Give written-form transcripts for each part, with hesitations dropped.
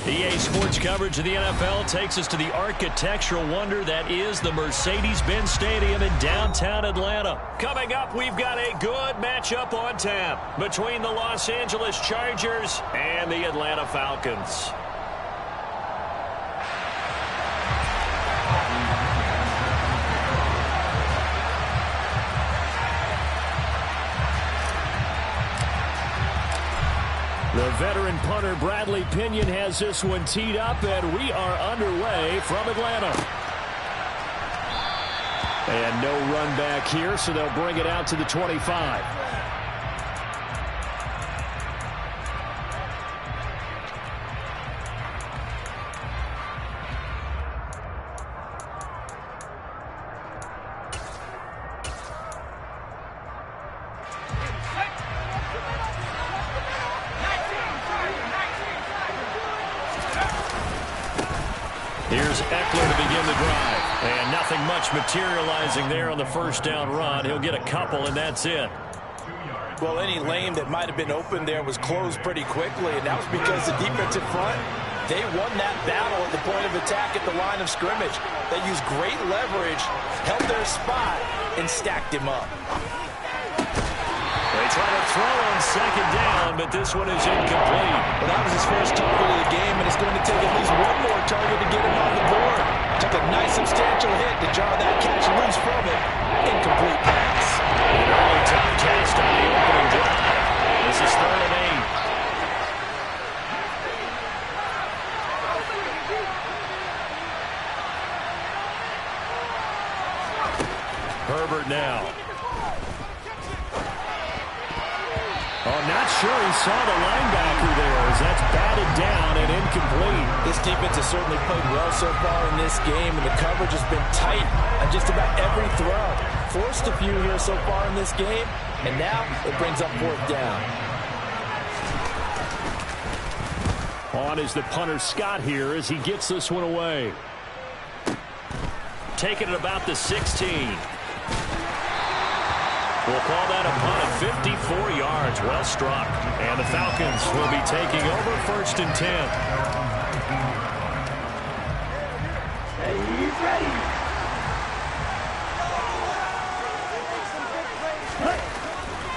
EA Sports coverage of the NFL takes us to the architectural wonder that is the Mercedes-Benz Stadium in downtown Atlanta. Coming up, we've got a good matchup on tap between the Los Angeles Chargers and the Atlanta Falcons. The veteran punter Bradley Pinion has this one teed up, and we are underway from Atlanta. And no run back here, so they'll bring it out to the 25. Here's Eckler to begin the drive. And nothing much materializing there on the first down run. He'll get a couple, and that's it. Well, any lane that might have been open there was closed pretty quickly, and that was because the defensive front, they won that battle at the point of attack at the line of scrimmage. They used great leverage, held their spot, and stacked him up. They try to throw on second down, but this one is incomplete. Well, that was his first target of the game, and it's going to take at least one more target to get him on the board. Took a nice substantial hit to jar that catch loose from it. Incomplete pass. An early time test on the opening drive. This is 3rd and 8. Herbert now. Oh, not sure he saw the linebacker there as that's batted down and incomplete. This defense has certainly played well so far in this game, and the coverage has been tight on just about every throw. Forced a few here so far in this game, and now it brings up 4th down. On is the punter Scott here as he gets this one away. Taking it about the 16. We'll call that a punt of 54 yards. Well struck. And the Falcons will be taking over 1st and 10. He's ready.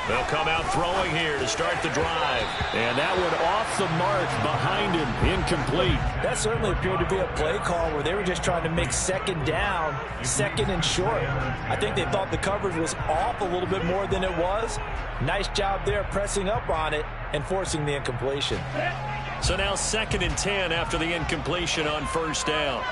They'll come out throwing here to start the drive. And that one off the mark behind him. Incomplete. That certainly appeared to be a play call where they were just trying to make second down, second and short. I think they thought the coverage was off a little bit more than it was. Nice job there pressing up on it and forcing the incompletion. So now 2nd and 10 after the incompletion on 1st down.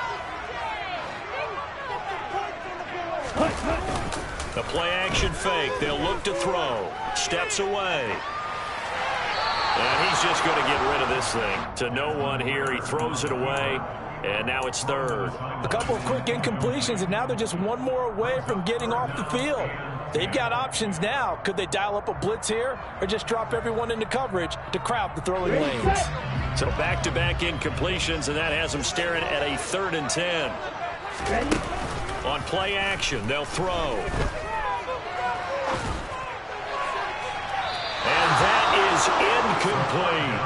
The play-action fake. They'll look to throw. Steps away. And he's just going to get rid of this thing. To no one here. He throws it away. And now it's 3rd. A couple of quick incompletions, and now they're just one more away from getting off the field. They've got options now. Could they dial up a blitz here or just drop everyone into coverage to crowd the throwing lanes? So back-to-back incompletions, and that has them staring at a 3rd and 10. Ready? On play action, they'll throw. And that is incomplete.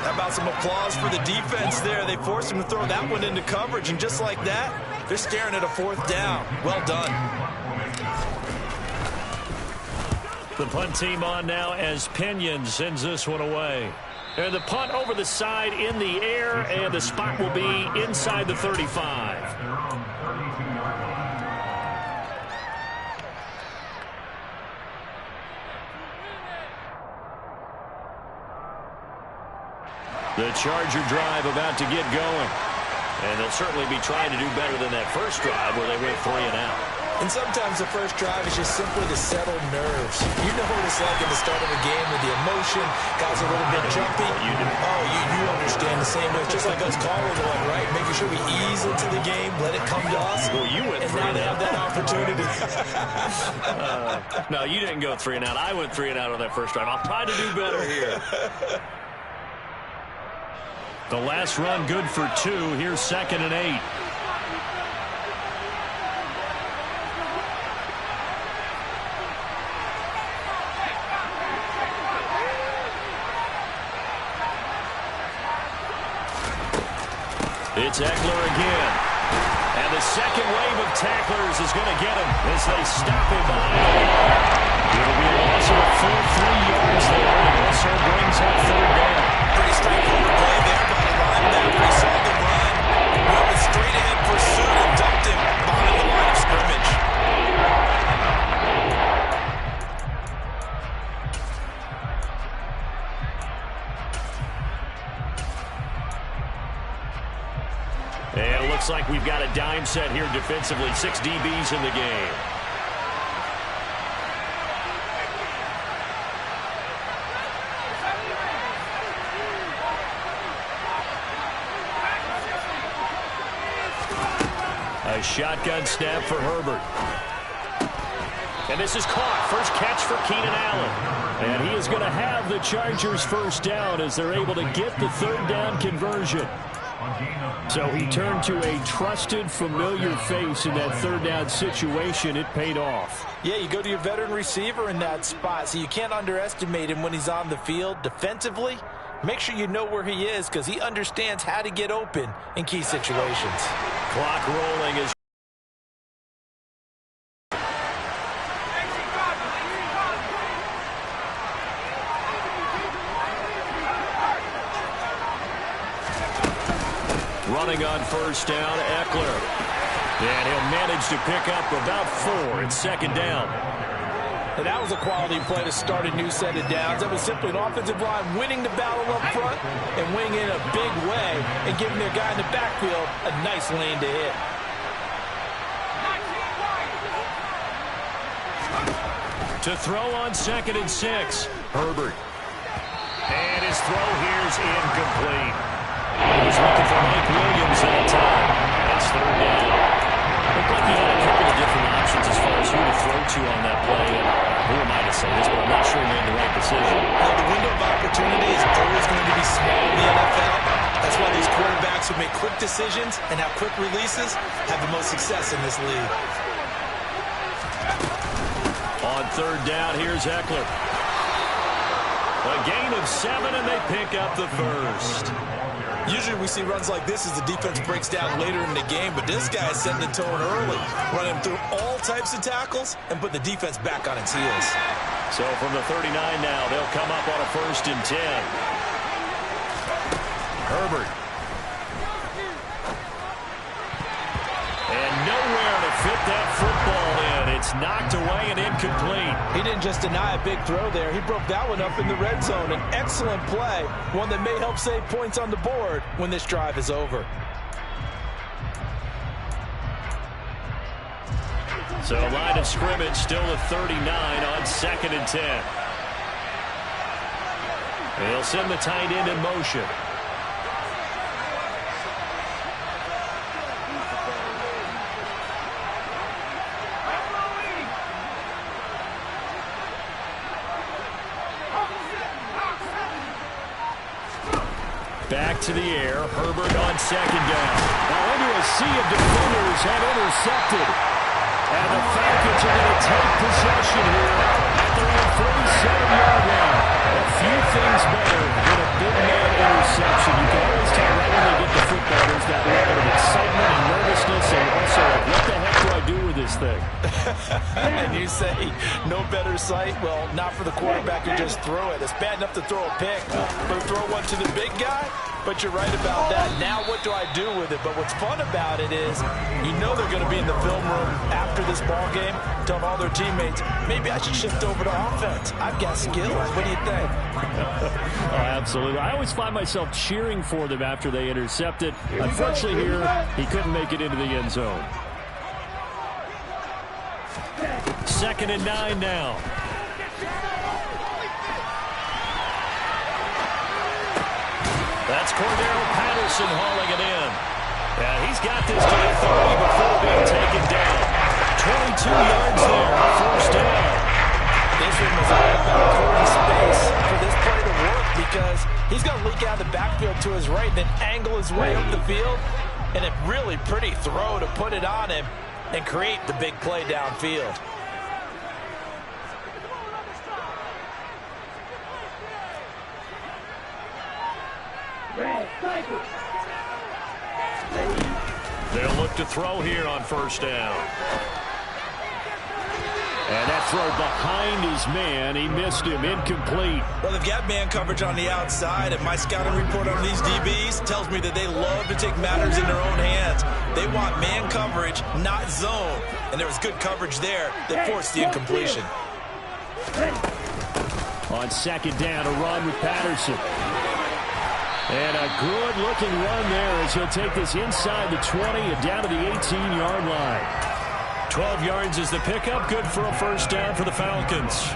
How about some applause for the defense there? They forced him to throw that one into coverage, and just like that, they're staring at a 4th down. Well done. The punt team on now as Pinion sends this one away. And the punt over the side in the air, and the spot will be inside the 35. The Charger drive about to get going. And they'll certainly be trying to do better than that first drive where they went 3 and out. And sometimes the first drive is just simply to settle nerves. You know what it's like at the start of a game with the emotion. Guys are a little bit jumpy. You do. Oh, you understand the same way. It's just like us callers are, right? Making sure we ease into the game, let it come to us. Well, you went 3 and now they have that opportunity. No, you didn't go 3 and out. I went 3 and out on that first drive. I'll try to do better here. The last run good for 2. Here's 2nd and 8. It's Eckler again. And the second wave of tacklers is going to get him as they stop him behind the line. It'll be a loss of a full 3 yards there, and also brings up third down. Pretty straightforward play there by the linebacker. He saw the run, went with straight ahead pursuit, and dumped him behind the line of scrimmage. And it looks like we've got a dime set here defensively. 6 DBs in the game. A shotgun snap for Herbert. And this is caught. First catch for Keenan Allen. And he is going to have the Chargers first down as they're able to get the third down conversion. So he turned to a trusted, familiar face in that third down situation. It paid off. Yeah, you go to your veteran receiver in that spot, so you can't underestimate him when he's on the field. Defensively, make sure you know where he is because he understands how to get open in key situations. Clock rolling as running on first down, Eckler. And he'll manage to pick up about 4. It's second down. And that was a quality play to start a new set of downs. That was simply an offensive line winning the battle up front and winning in a big way and giving their guy in the backfield a nice lane to hit. To throw on 2nd and 6, Herbert. And his throw here's incomplete. He was looking for Mike Williams that time. That's third down. Looked like he had a couple of different options as far as who to throw to on that play. And who am I to say this, but I'm not sure he made the right decision. Well, the window of opportunity is always going to be small in the NFL. That's why these quarterbacks who make quick decisions and have quick releases have the most success in this league. On third down, here's Eckler. A gain of 7, and they pick up the first. Usually we see runs like this as the defense breaks down later in the game, but this guy is setting the tone early, running through all types of tackles and put the defense back on its heels. So from the 39 now, they'll come up on a 1st and 10. Herbert. And nowhere to fit that football in. It's knocked away and incomplete. He didn't just deny a big throw there. He broke that one up in the red zone. An excellent play, one that may help save points on the board when this drive is over. So line of scrimmage still at 39 on 2nd and 10. They'll send the tight end in motion. Back to the air. Herbert on 2nd down. Now into a sea of defenders and intercepted. And the Falcons are going to take possession here at their own 47-yard line. A few things better than a big man interception. You can always tell right when they get the football, there's that level of excitement and nervousness, and also like, what the heck do I do with this thing? And you say, no better sight? Well, not for the quarterback who just threw it. It's bad enough to throw a pick, but throw one to the big guy? But you're right about that. Now what do I do with it? But what's fun about it is you know they're going to be in the film room after this ball game telling all their teammates, maybe I should shift over to offense. I've got skills. What do you think? Oh, absolutely. I always find myself cheering for them after they intercept it. Unfortunately here, he couldn't make it into the end zone. 2nd and 9 now. That's Cordero Patterson hauling it in. And he's got this to the 30 before being taken down. 22 yards there, first down. This one was all about clearing space for this play to work because he's going to leak out the backfield to his right, then angle his way up the field. And a really pretty throw to put it on him and create the big play downfield. They'll look to throw here on first down. And that throw behind his man. He missed him. Incomplete. Well, they've got man coverage on the outside, and my scouting report on these DBs tells me that they love to take matters in their own hands. They want man coverage, not zone. And there was good coverage there that forced the incompletion. On second down, a run with Patterson. And a good-looking run there as he'll take this inside the 20 and down to the 18-yard line. 12 yards is the pickup. Good for a first down for the Falcons.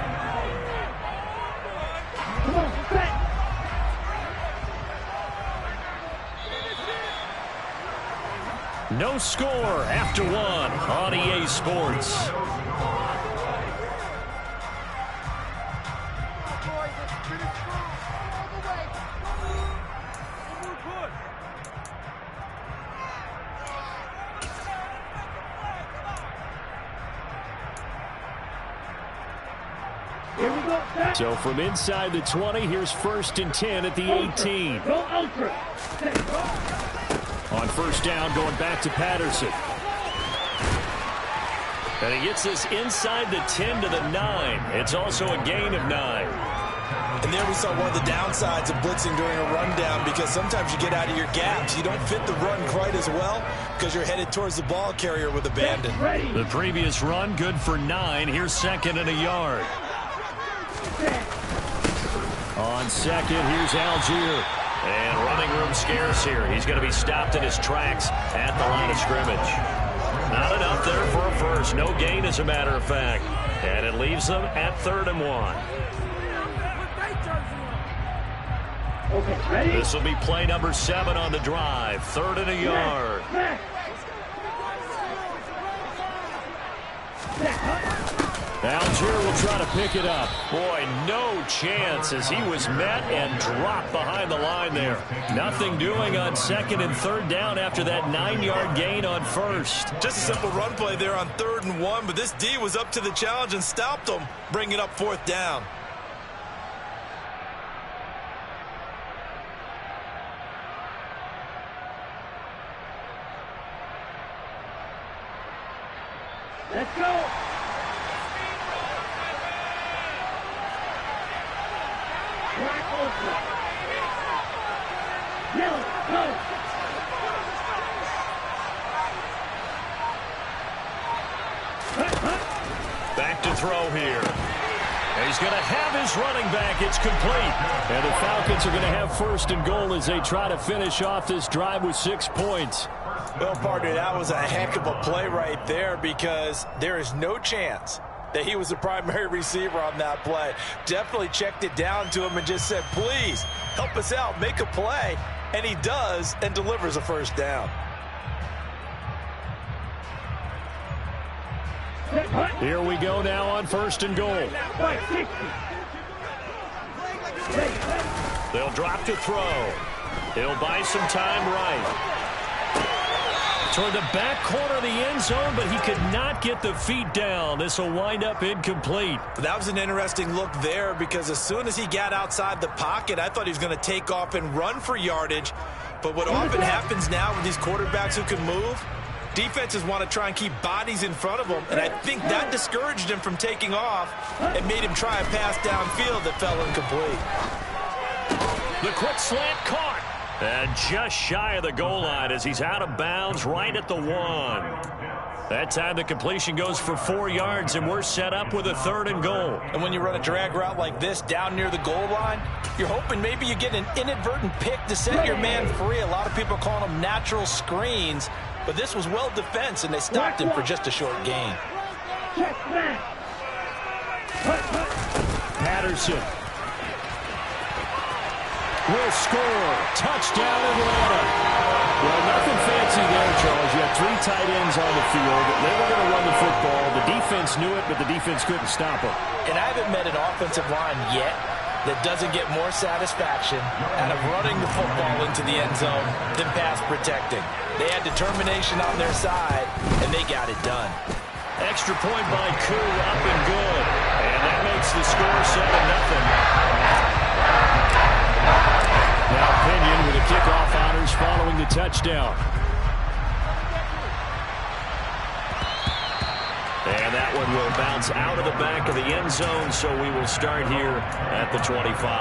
No score after one on EA Sports. So from inside the 20, here's first and 10 at the 18. On first down, going back to Patterson. And he gets this inside the 10 to the 9. It's also a gain of 9. And there we saw one of the downsides of blitzing during a rundown, because sometimes you get out of your gaps. You don't fit the run quite as well because you're headed towards the ball carrier with abandon. The previous run, good for 9. Here's second and a yard. On second, here's Algier. And running room scarce here. He's going to be stopped in his tracks at the line of scrimmage. Not enough there for a first. No gain, as a matter of fact. And it leaves them at 3rd and 1. This will be play number 7 on the drive. 3rd and a yard. Algier will try to pick it up. Boy, no chance as he was met and dropped behind the line there. Nothing doing on 2nd and 3rd down after that 9-yard gain on first. Just a simple run play there on 3rd and 1, but this D was up to the challenge and stopped him, bringing up 4th down. Let's go. Back to throw here. He's going to have his running back. It's complete. And the Falcons are going to have 1st and goal as they try to finish off this drive with 6 points. Well, partner, that was a heck of a play right there, because there is no chance that he was the primary receiver on that play. Definitely checked it down to him and just said, please, help us out, make a play. And he does, and delivers a first down. Here we go now on 1st and goal. They'll drop to throw. He'll buy some time right. Toward the back corner of the end zone, but he could not get the feet down. This will wind up incomplete. That was an interesting look there, because as soon as he got outside the pocket, I thought he was going to take off and run for yardage. But what often happens now with these quarterbacks who can move, defenses want to try and keep bodies in front of them, and I think that discouraged him from taking off and made him try a pass downfield that fell incomplete. The quick slant caught. And just shy of the goal line as he's out of bounds right at the 1. That time the completion goes for 4 yards, and we're set up with a 3rd and goal. And when you run a drag route like this down near the goal line, you're hoping maybe you get an inadvertent pick to set your man free. A lot of people call them natural screens, but this was well defense, and they stopped him for just a short gain. Patterson will score. Touchdown, Atlanta. Well, nothing fancy there, Charles. You had 3 tight ends on the field. They were going to run the football. The defense knew it, but the defense couldn't stop them. And I haven't met an offensive line yet that doesn't get more satisfaction out of running the football into the end zone than pass protecting. They had determination on their side, and they got it done. Extra point by Koo, up and good. And that makes the score 7-0. Now Pinion with the kickoff honors following the touchdown. that one will bounce out of the back of the end zone, so we will start here at the 25.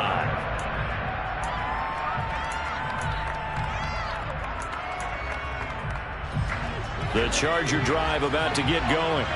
The Charger drive about to get going.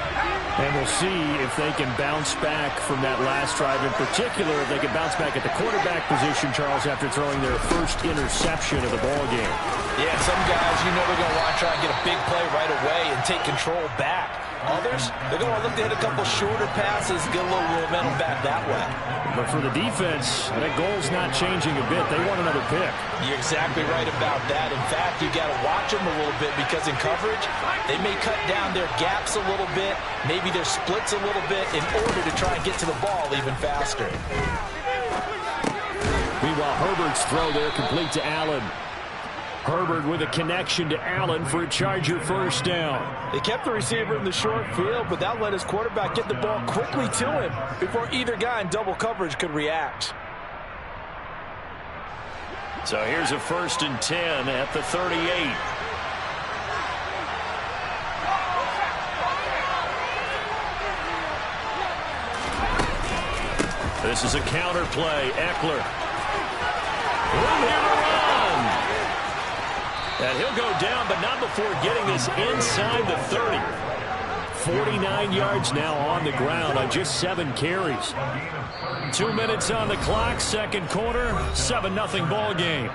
And we'll see if they can bounce back from that last drive. In particular, if they can bounce back at the quarterback position, Charles, after throwing their first interception of the ball game. Yeah, some guys, you know they're going to want to try and get a big play right away and take control back. Others, they're going to look to hit a couple shorter passes, get a little momentum back that way. But for the defense, that goal's not changing a bit. They want another pick. You're exactly right about that. In fact, you got to watch them a little bit because in coverage, they may cut down their gaps a little bit, maybe their splits a little bit in order to try and get to the ball even faster. Meanwhile, Herbert's throw there complete to Allen. Herbert with a connection to Allen for a Charger first down. They kept the receiver in the short field, but that let his quarterback get the ball quickly to him before either guy in double coverage could react. So here's a 1st and 10 at the 38. This is a counter play. Eckler. Room here to run. And he'll go down, but not before getting this inside the 30. 49 yards now on the ground on just 7 carries. 2 minutes on the clock, second quarter, 7-0 ball game.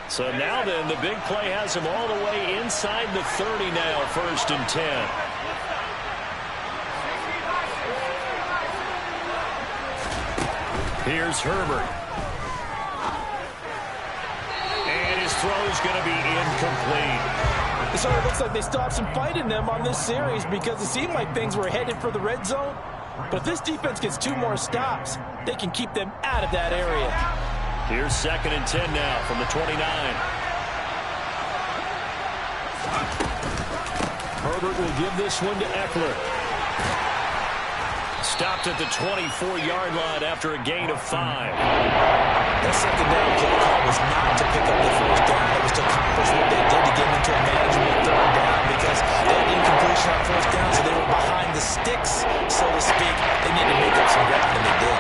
So now then, the big play has him all the way inside the 30 now, 1st and 10. Here's Herbert. And his throw's going to be incomplete. So it looks like they still have some fight in them on this series because it seemed like things were headed for the red zone. But if this defense gets 2 more stops, they can keep them out of that area. Here's 2nd and 10 now from the 29. Herbert will give this one to Eckler. Stopped at the 24-yard line after a gain of 5. That second down play call was not to pick up the first down. It was to accomplish what they did to get into a manageable 3rd down because they had incompletion on 1st down, so they were behind the sticks, so to speak. They needed to make up some ground, and they did.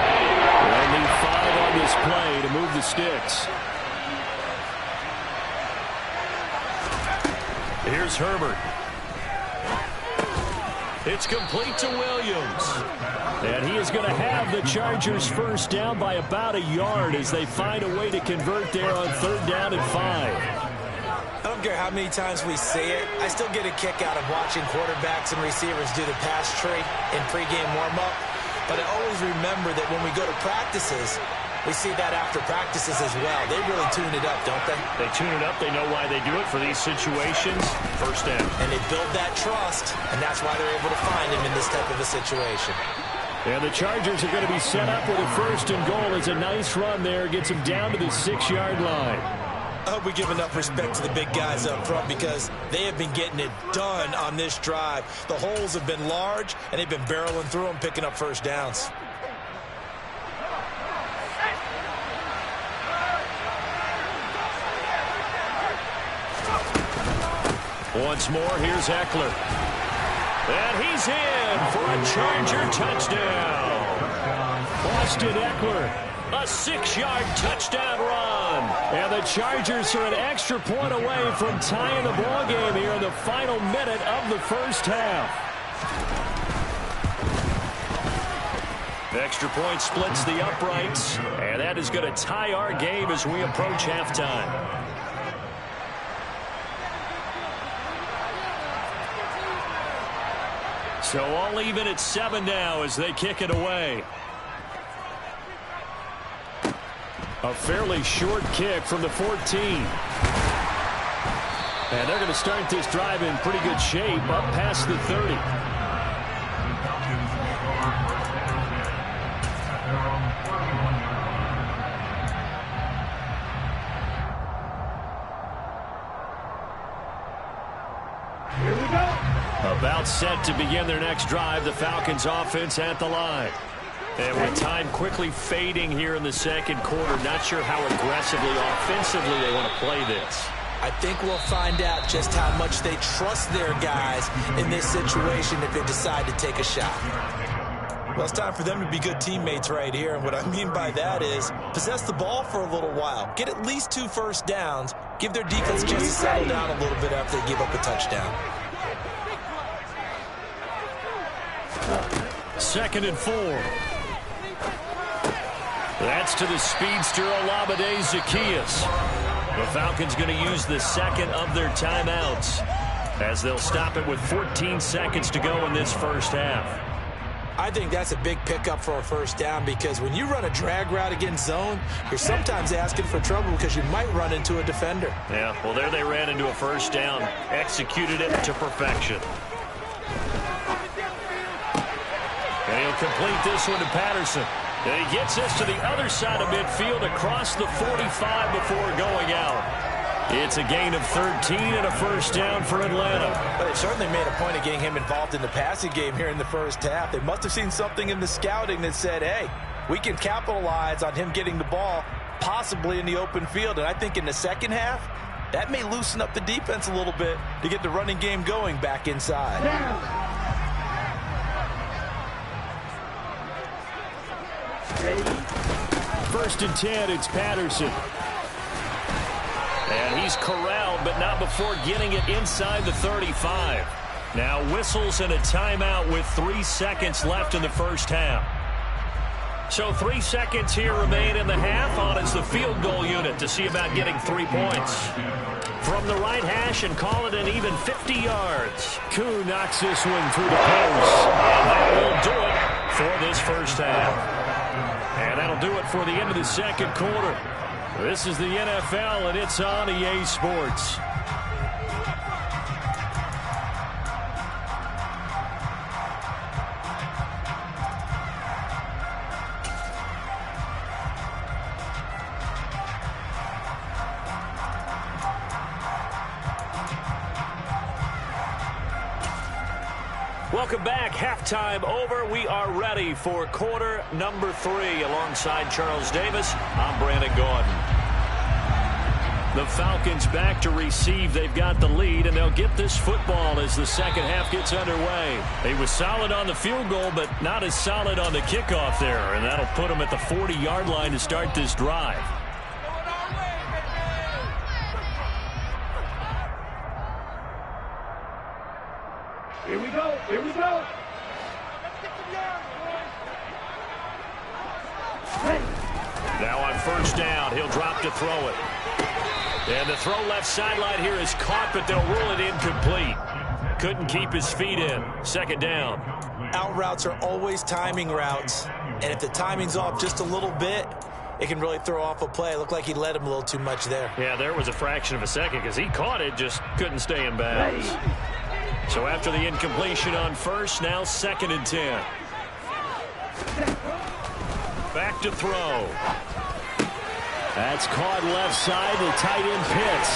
They'll need 5 on this play to move the sticks. Here's Herbert. It's complete to Williams. And he is going to have the Chargers first down by about a yard as they find a way to convert there on 3rd down and 5. I don't care how many times we say it, I still get a kick out of watching quarterbacks and receivers do the pass tree in pregame warm-up. But I always remember that when we go to practices, we see that after practices as well. They really tune it up, don't they? They tune it up. They know why they do it for these situations. First down. And they build that trust, and that's why they're able to find him in this type of a situation. And the Chargers are going to be set up with a 1st and goal. It's a nice run there. Gets them down to the 6-yard line. I hope we give enough respect to the big guys up front because they have been getting it done on this drive. The holes have been large, and they've been barreling through them, picking up first downs. Once more, here's Eckler. And he's in for a Charger touchdown. Austin Eckler. A 6-yard touchdown run. And the Chargers are an extra point away from tying the ball game here in the final minute of the first half. Extra point splits the uprights. And that is going to tie our game as we approach halftime. So all even at 7 now as they kick it away. A fairly short kick from the 14. And they're going to start this drive in pretty good shape up past the 30. Here we go. About set to begin their next drive, the Falcons offense at the line. And with time quickly fading here in the second quarter, not sure how aggressively, offensively they want to play this. I think we'll find out just how much they trust their guys in this situation if they decide to take a shot. Well, it's time for them to be good teammates right here. And what I mean by that is possess the ball for a little while. Get at least 2 first downs. Give their defense a chance to settle down a little bit after they give up a touchdown. 2nd and 4. That's to the speedster Olamide Zaccheaus. The Falcons going to use the second of their timeouts as they'll stop it with 14 seconds to go in this first half. I think that's a big pickup for a first down because when you run a drag route against zone, you're sometimes asking for trouble because you might run into a defender. Yeah, well, there they ran into a first down, executed it to perfection. And he'll complete this one to Patterson. And he gets this to the other side of midfield across the 45 before going out. It's a gain of 13 and a first down for Atlanta. But they certainly made a point of getting him involved in the passing game here in the first half. They must have seen something in the scouting that said, hey, we can capitalize on him getting the ball possibly in the open field. And I think in the second half, that may loosen up the defense a little bit to get the running game going back inside. First and 10, it's Patterson. And he's corralled, but not before getting it inside the 35. Now whistles and a timeout with 3 seconds left in the first half. So 3 seconds here remain in the half on it's the field goal unit to see about getting 3 points. From the right hash and call it an even 50 yards. Koo knocks this one through the post. And that will do it for this first half. And that'll do it for the end of the second quarter. This is the NFL, and it's on EA Sports. Welcome back. Halftime over. We are ready for quarter number 3. Alongside Charles Davis, I'm Brandon Gordon. The Falcons back to receive. They've got the lead, and they'll get this football as the second half gets underway. He was solid on the field goal, but not as solid on the kickoff there, and that'll put him at the 40-yard line to start this drive. Here we go. Here we go. Now on first down, he'll drop to throw it. And the throw left sideline here is caught, but they'll rule it incomplete. Couldn't keep his feet in. Second down. Out routes are always timing routes. And if the timing's off just a little bit, it can really throw off a play. It looked like he led him a little too much there. Yeah, there was a fraction of a second because he caught it, just couldn't stay in bounds. So after the incompletion on first, now 2nd and 10. Back to throw. That's caught left side to tight end Pitts.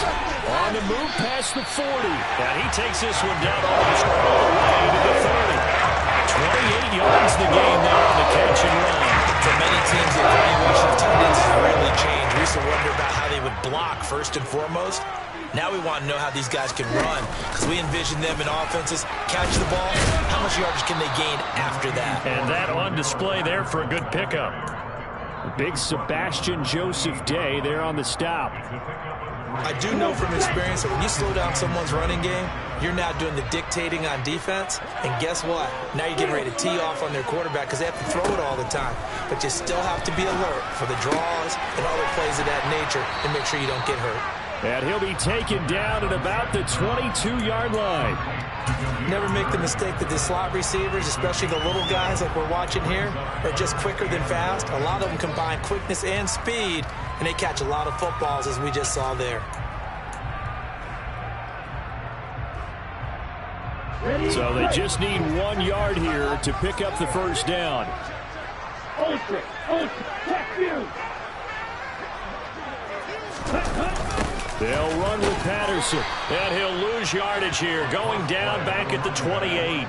On the move past the 40. And he takes this one down almost all the way to the 30. 28 yards the game there on the catch and run. For many teams, the evaluation of tight ends has really changed. We used to wonder about how they would block first and foremost. Now we want to know how these guys can run because we envision them in offenses catch the ball. How much yardage can they gain after that? And that on display there for a good pickup. Big Sebastian Joseph Day there on the stop. I do know from experience that when you slow down someone's running game, you're now doing the dictating on defense. And guess what? Now you're getting ready to tee off on their quarterback because they have to throw it all the time. But you still have to be alert for the draws and other plays of that nature and make sure you don't get hurt. And he'll be taken down at about the 22-yard line. Never make the mistake that the slot receivers, especially the little guys like we're watching here, are just quicker than fast. A lot of them combine quickness and speed, and they catch a lot of footballs, as we just saw there. So they just need 1 yard here to pick up the first down. Ultra, check view. They'll run with Patterson. And he'll lose yardage here, going down back at the 28.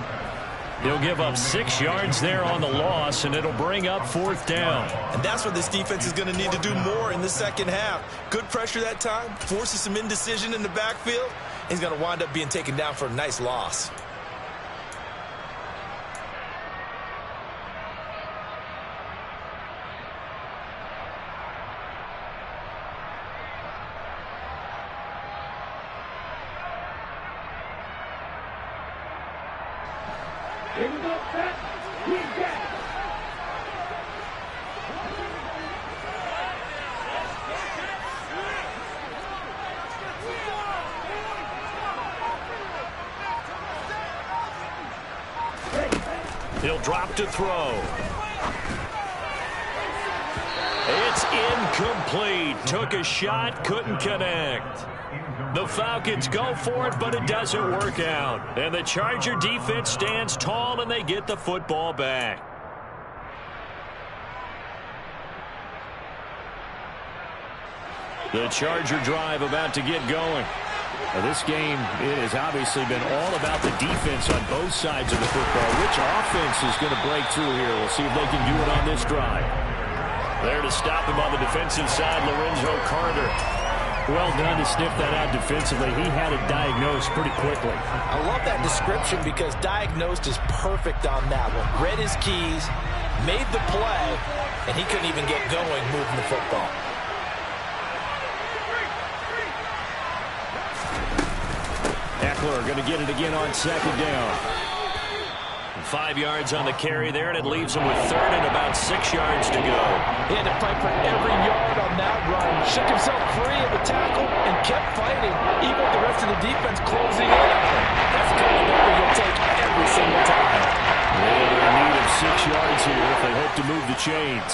He'll give up 6 yards there on the loss, and it'll bring up 4th down. And that's what this defense is going to need to do more in the second half. Good pressure that time, forces some indecision in the backfield. He's going to wind up being taken down for a nice loss. Here we go, set. We get. He'll drop to throw. It's incomplete. Took a shot, couldn't connect. The Falcons go for it, but it doesn't work out. And the Charger defense stands tall, and they get the football back. The Charger drive about to get going. Now this game, it has obviously been all about the defense on both sides of the football. Which offense is going to break through here? We'll see if they can do it on this drive. There to stop him on the defensive side, Lorenzo Carter. Well done to sniff that out defensively. He had it diagnosed pretty quickly. I love that description because diagnosed is perfect on that one. Read his keys, made the play, and he couldn't even get going moving the football. Eckler going to get it again on 2nd down. 5 yards on the carry there, and it leaves him with 3rd and about 6 yards to go. He had to fight for every yard on that run. Shook himself free of the tackle and kept fighting, even with the rest of the defense closing in. That's the kind of effort you'll take every single time. They're in need of 6 yards here if they hope to move the chains.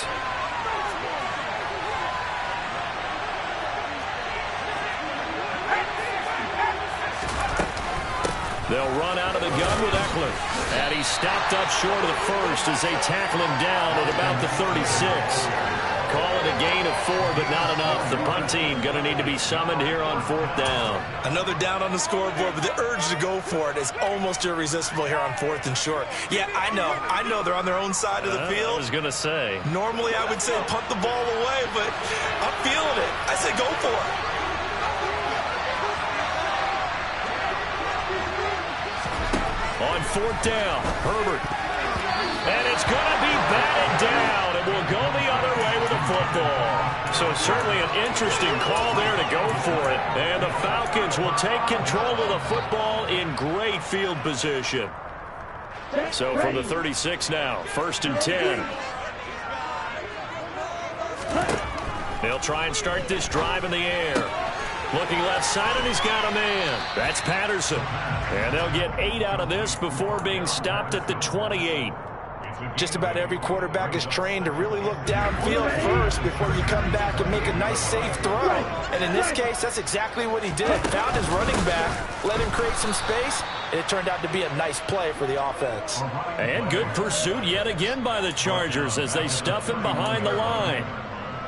They'll run out of the gun with Eckler. And he's stopped up short of the first as they tackle him down at about the 36. Call it a gain of 4, but not enough. The punt team going to need to be summoned here on 4th down. Another down on the scoreboard, but the urge to go for it is almost irresistible here on 4th and short. Yeah, I know they're on their own side of the field. I was going to say. Normally I would say punt the ball away, but I'm feeling it. I say go for it. On 4th down, Herbert. And it's going to be batted down. It will go the other way with the football. So certainly an interesting call there to go for it. And the Falcons will take control of the football in great field position. So from the 36 now, 1st and 10. They'll try and start this drive in the air. Looking left side, and he's got a man. That's Patterson. And they'll get 8 out of this before being stopped at the 28. Just about every quarterback is trained to really look downfield first before you come back and make a nice, safe throw. And in this case, that's exactly what he did. Found his running back, let him create some space, and it turned out to be a nice play for the offense. And good pursuit yet again by the Chargers as they stuff him behind the line.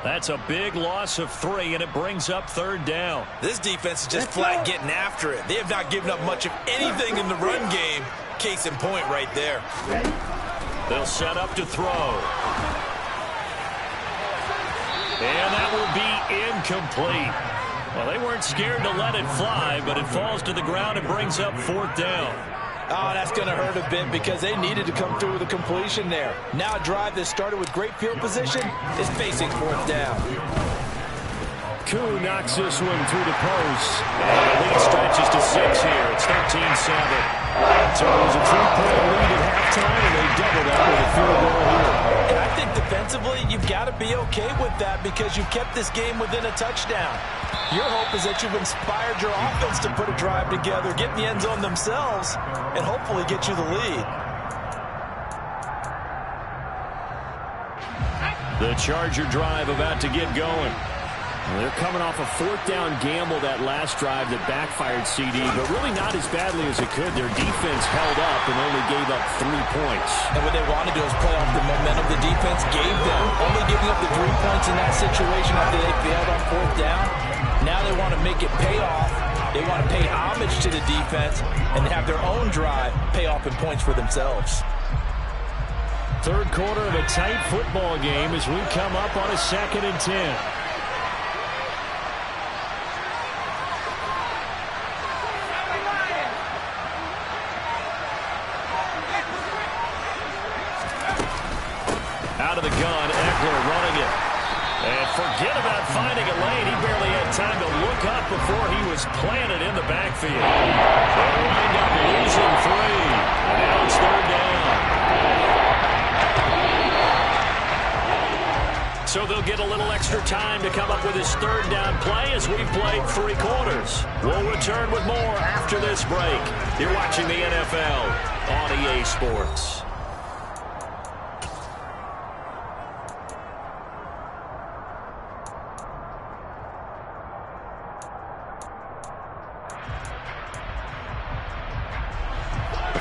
That's a big loss of 3, and it brings up 3rd down. This defense is just flat getting after it. They have not given up much of anything in the run game. Case in point right there. They'll set up to throw. And that will be incomplete. Well, they weren't scared to let it fly, but it falls to the ground and brings up 4th down. Oh, that's going to hurt a bit because they needed to come through with a completion there. Now a drive that started with great field position is facing 4th down. Koo knocks this one through the post. And the lead stretches to 6 here. It's 13-7. So it was a 3-point lead at halftime, and they doubled that with a field goal here. And I think defensively, you've got to be okay with that because you've kept this game within a touchdown. Your hope is that you've inspired your offense to put a drive together, get in the end zone themselves, and hopefully get you the lead. The Charger drive about to get going. Well, they're coming off a 4th down gamble that last drive that backfired CD, but really not as badly as it could. Their defense held up and only gave up 3 points. And what they want to do is play off the momentum the defense gave them. Only giving up the 3 points in that situation after they failed on 4th down. Now they want to make it pay off They want to pay homage to the defense and have their own drive pay off in points for themselves. Third quarter of a tight football game as we come up on a 2nd and 10. Out of the gun, Eckler running it. And forget about finding a lane. He barely had time to look up before he was planted in the backfield. They'll wind up losing 3. And now it's 3rd down. So they'll get a little extra time to come up with his 3rd down play as we've played 3 quarters. We'll return with more after this break. You're watching the NFL on EA Sports.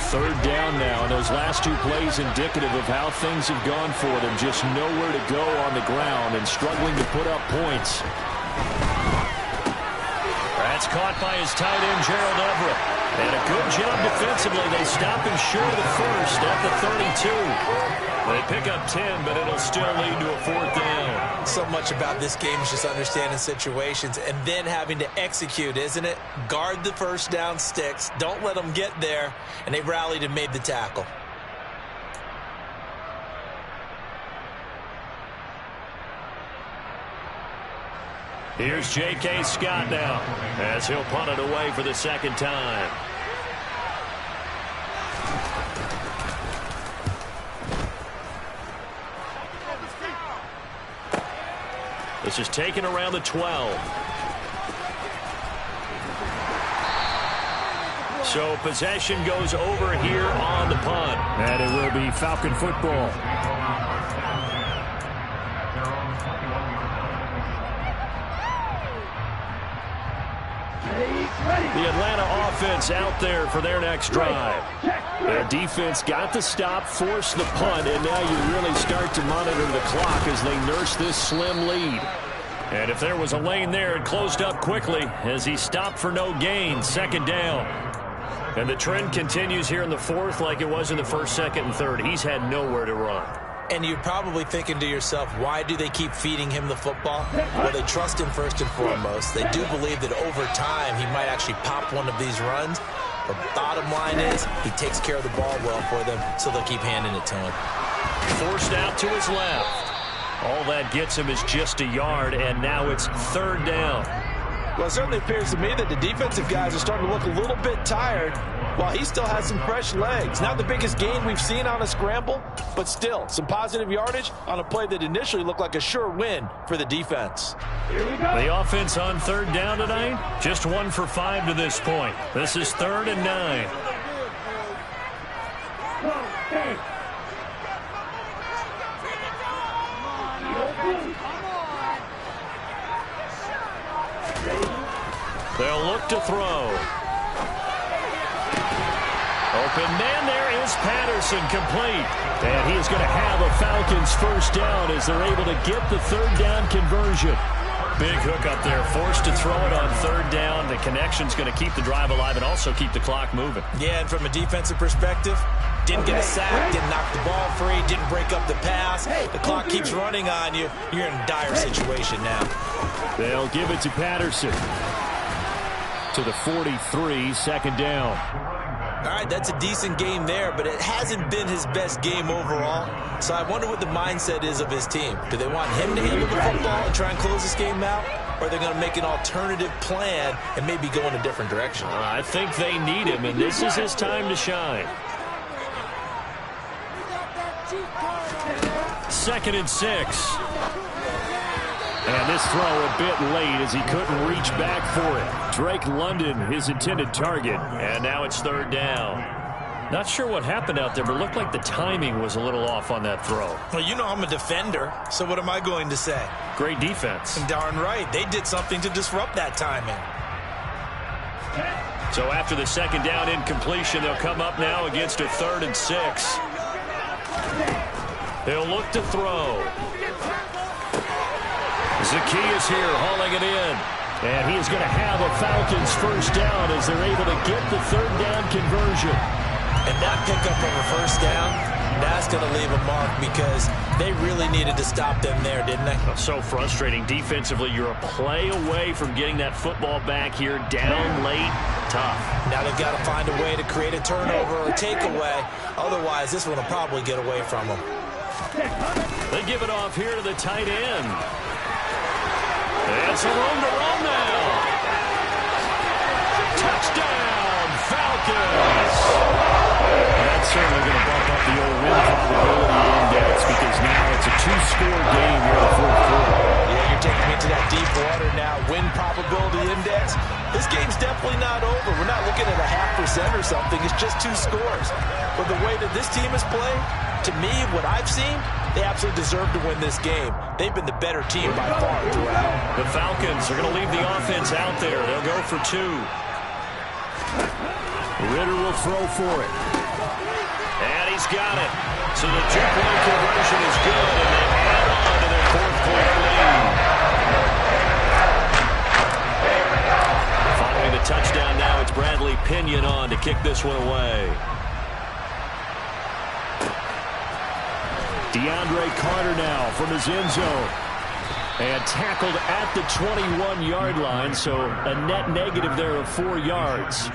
Third down now, and those last 2 plays indicative of how things have gone for them. Just nowhere to go on the ground and struggling to put up points. That's caught by his tight end, Gerald Everett. And a good job defensively. They stop him short of the first at the 32. They pick up 10, but it'll still lead to a 4th down. So much about this game is just understanding situations and then having to execute, isn't it? Guard the first down sticks. Don't let them get there. And they rallied and made the tackle. Here's J.K. Scott now as he'll punt it away for the 2nd time. This is taken around the 12. So possession goes over here on the punt. And it will be Falcon football. The Atlanta offense out there for their next drive. Their defense got the stop, forced the punt, and now you really start to monitor the clock as they nurse this slim lead. And if there was a lane there, it closed up quickly as he stopped for no gain. 2nd down. And the trend continues here in the 4th like it was in the 1st, 2nd, and 3rd. He's had nowhere to run. And you're probably thinking to yourself, why do they keep feeding him the football? Well, they trust him first and foremost. They do believe that over time he might actually pop one of these runs. But bottom line is he takes care of the ball well for them, so they'll keep handing it to him. Forced out to his left. All that gets him is just a yard, and now it's 3rd down. Well, it certainly appears to me that the defensive guys are starting to look a little bit tired while he still has some fresh legs. Not the biggest gain we've seen on a scramble, but still some positive yardage on a play that initially looked like a sure win for the defense. The offense on 3rd down tonight, just 1 for 5 to this point. This is 3rd and 9. They'll look to throw. Open man, there is Patterson, complete. And he is going to have a Falcons 1st down as they're able to get the 3rd down conversion. Big hook up there, forced to throw it on 3rd down. The connection's going to keep the drive alive and also keep the clock moving. Yeah, and from a defensive perspective, didn't get a sack, didn't knock the ball free, didn't break up the pass. The clock keeps running on you. You're in a dire situation now. They'll give it to Patterson. To the 43, 2nd down. All right, that's a decent game there, but it hasn't been his best game overall. So I wonder what the mindset is of his team. Do they want him to handle the football and try and close this game out? Or are they going to make an alternative plan and maybe go in a different direction? I think they need him, and this is his time to shine. 2nd and 6. And this throw a bit late as he couldn't reach back for it. Drake London, his intended target. And now it's 3rd down. Not sure what happened out there, but it looked like the timing was a little off on that throw. Well, you know I'm a defender, so what am I going to say? Great defense. Darn right. They did something to disrupt that timing. So after the 2nd down incompletion, they'll come up now against a 3rd and 6. They'll look to throw. Zacchaeus here hauling it in. And he is going to have a Falcons first down as they're able to get the third down conversion. And that pickup of a first down, that's going to leave a mark because they really needed to stop them there, didn't they? So frustrating. Defensively, you're a play away from getting that football back here. Down late, tough. Now they've got to find a way to create a turnover or takeaway. Otherwise, this one will probably get away from them. They give it off here to the tight end. It's a room to run now. Touchdown, Falcons. That's certainly going to bump up the old win probability index because now it's a two-score game here in the fourth quarter. Yeah, you're taking me to that deep water now. Win probability index. This game's definitely not over. We're not looking at a 0.5% or something. It's just 2 scores. But the way that this team has played, to me, what I've seen, they absolutely deserve to win this game. They've been the better team by far throughout. The Falcons are going to leave the offense out there. They'll go for 2. Ritter will throw for it. And he's got it. So the 2-point conversion is good, and they add on to their fourth-quarter lead. Following the touchdown now, it's Bradley Pinion on to kick this one away. DeAndre Carter now from his end zone. And tackled at the 21-yard line, so a net negative there of 4 yards.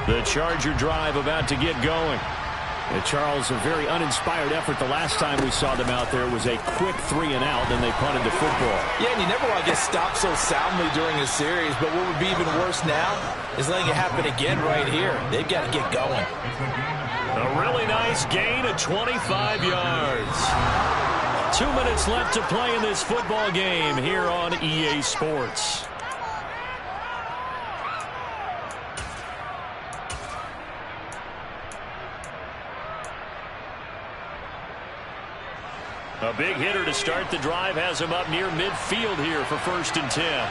The Charger drive about to get going. And Charles, a very uninspired effort. The last time we saw them out there was a quick 3-and-out, then they punted the football. Yeah, and you never want to get stopped so soundly during a series, but what would be even worse now is letting it happen again right here. They've got to get going. A really nice gain of 25 yards. 2 minutes left to play in this football game here on EA Sports. A big hitter to start the drive has him up near midfield here for 1st and 10.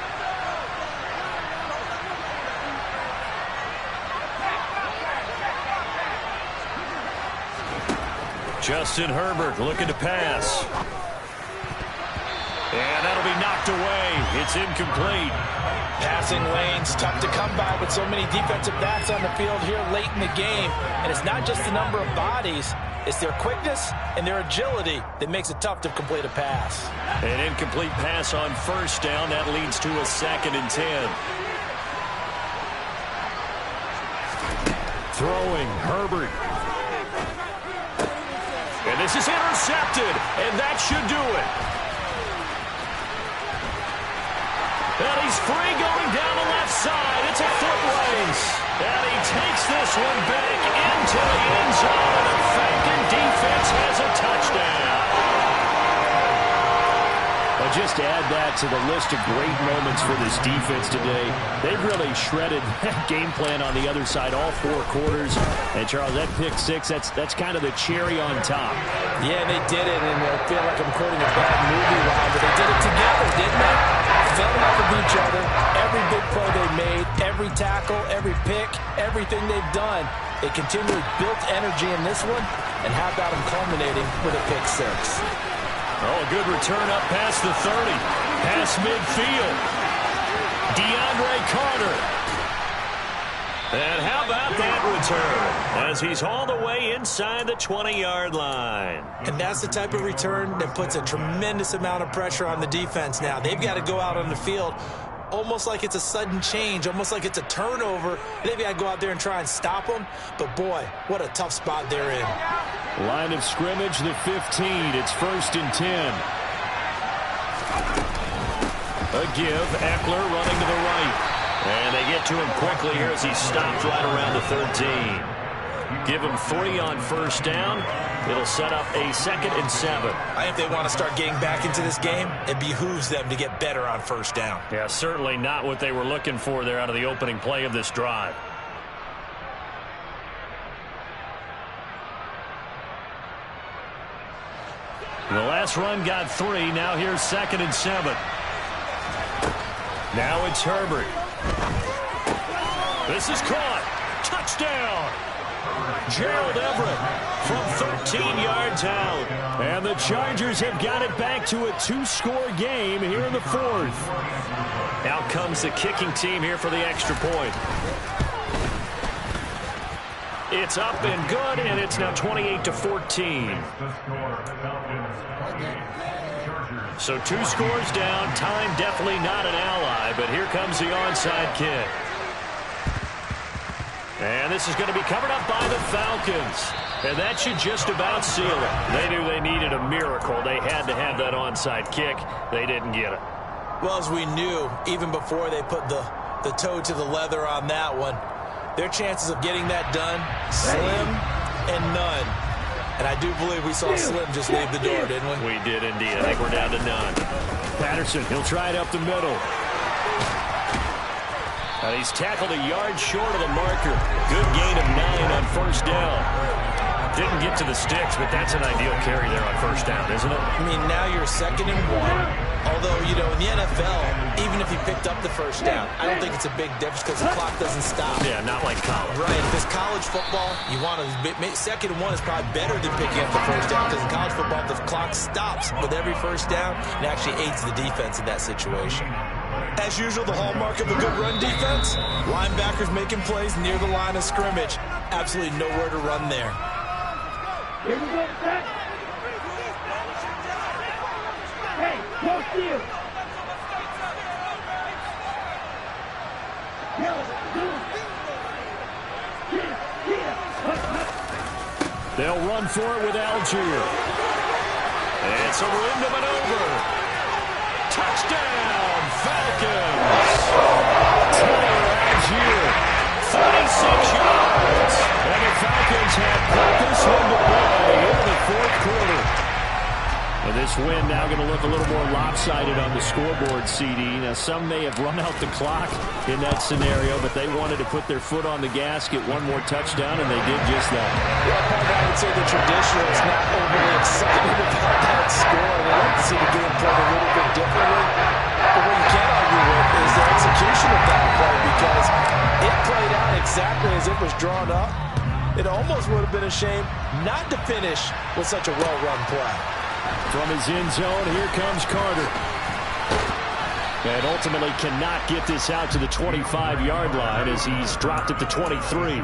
Justin Herbert looking to pass. And that'll be knocked away. It's incomplete. Passing lanes, tough to come by with so many defensive backs on the field here late in the game. And it's not just the number of bodies. It's their quickness and their agility that makes it tough to complete a pass. An incomplete pass on 1st down. That leads to a 2nd and 10. Throwing, Herbert. And this is intercepted, and that should do it. And he's free going down the left side. It's a foot race. And he takes this one back into the end zone. And the Falcon defense has a touchdown. Well, just to add that to the list of great moments for this defense today, they've really shredded that game plan on the other side all 4 quarters. And, Charles, that pick 6, that's kind of the cherry on top. Yeah, they did it, and I feel like I'm quoting a bad movie line, but they did it together, didn't they? Fell off of each other. Every big play they made, every tackle, every pick, everything they've done, they continually built energy in this one, and how about them culminating with a pick 6? Oh, a good return up past the 30. Past midfield. DeAndre Carter. And how about that return? As he's all the way inside the 20-yard line. And that's the type of return that puts a tremendous amount of pressure on the defense now. They've got to go out on the field almost like it's a sudden change, almost like it's a turnover. They've got to go out there and try and stop them. But, boy, what a tough spot they're in. Line of scrimmage, the 15. It's 1st and 10. A give. Eckler running to the right. And they get to him quickly here as he stopped right around the 13. Give him 3 on 1st down. It'll set up a 2nd and 7. I think they want to start getting back into this game. It behooves them to get better on 1st down. Yeah, certainly not what they were looking for there out of the opening play of this drive. The last run got 3. Now here's 2nd and 7. Now it's Herbert. This is caught. Touchdown. Gerald Everett from 13 yards out. And the Chargers have got it back to a 2-score game here in the fourth. Out comes the kicking team here for the extra point. It's up and good, and it's now 28-14. So 2 scores down. Time definitely not an ally, but here comes the onside kick. And this is going to be covered up by the Falcons. And that should just about seal it. They knew they needed a miracle. They had to have that onside kick. They didn't get it. Well, as we knew, even before they put the toe to the leather on that one, their chances of getting that done, slim and none. And I do believe we saw Slim just leave the door, didn't we? We did indeed. I think we're down to none. Patterson, he'll try it up the middle. And he's tackled a yard short of the marker. Good gain of 9 on first down. Didn't get to the sticks, but that's an ideal carry there on first down, isn't it? I mean, now you're 2nd and 1. Although, you know, in the NFL, even if you picked up the first down, I don't think it's a big difference because the clock doesn't stop. Yeah, not like college. Right. If it's college football, you want to 2nd and 1 is probably better than picking up the first down because in college football, the clock stops with every first down and actually aids the defense in that situation. As usual, the hallmark of a good run defense, linebackers making plays near the line of scrimmage. Absolutely nowhere to run there. Here we go, set. Hey, no steal. They'll run for it with Algier. It's a window and over. Touchdown, Falcons. Tyler Algier, 46 yards. And the Falcons have put this one to play in the fourth quarter. And this win now going to look a little more lopsided on the scoreboard, CD. Now, some may have run out the clock in that scenario, but they wanted to put their foot on the gas, get one more touchdown, and they did just that. Well, I would say the traditionalists not overly excited about that score. They like to see the game played a little bit differently. But what you can't argue with is the execution of that play because it played out exactly as it was drawn up. It almost would have been a shame not to finish with such a well-run play. From his end zone, here comes Carter. And ultimately cannot get this out to the 25-yard line as he's dropped at the 23.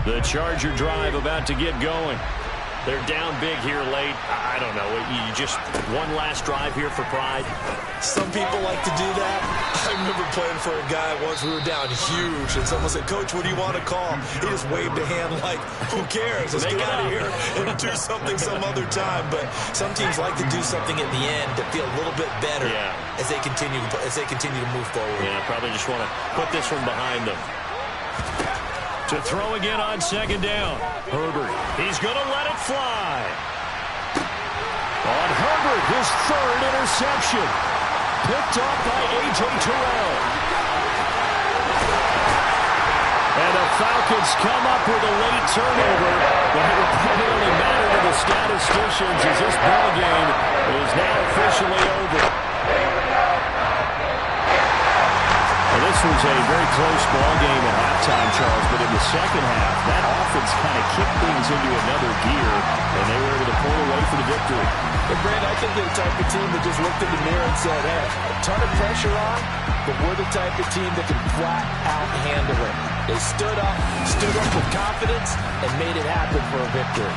The Charger drive about to get going. They're down big here late. I don't know. You just one last drive here for pride. Some people like to do that. I remember playing for a guy once. We were down huge, and someone said, "Coach, what do you want to call?" He just waved a hand like, "Who cares? Let's get out of here and do something some other time." But some teams like to do something at the end to feel a little bit better as they continue to move forward. Yeah, probably just want to put this one behind them. To throw again on 2nd down. Herbert, he's going to let it fly. On Herbert, his 3rd interception. Picked off by A.J. Terrell. And the Falcons come up with a late turnover. But it will primarily matter to the statisticians as this ball game is now officially over. This was a very close ball game at halftime, Charles, but in the second half, that offense kind of kicked things into another gear, and they were able to pull away for the victory. But, Brand, I think they're the type of team that just looked in the mirror and said, hey, a ton of pressure on, but we're the type of team that can flat out handle it. They stood up with confidence, and made it happen for a victory.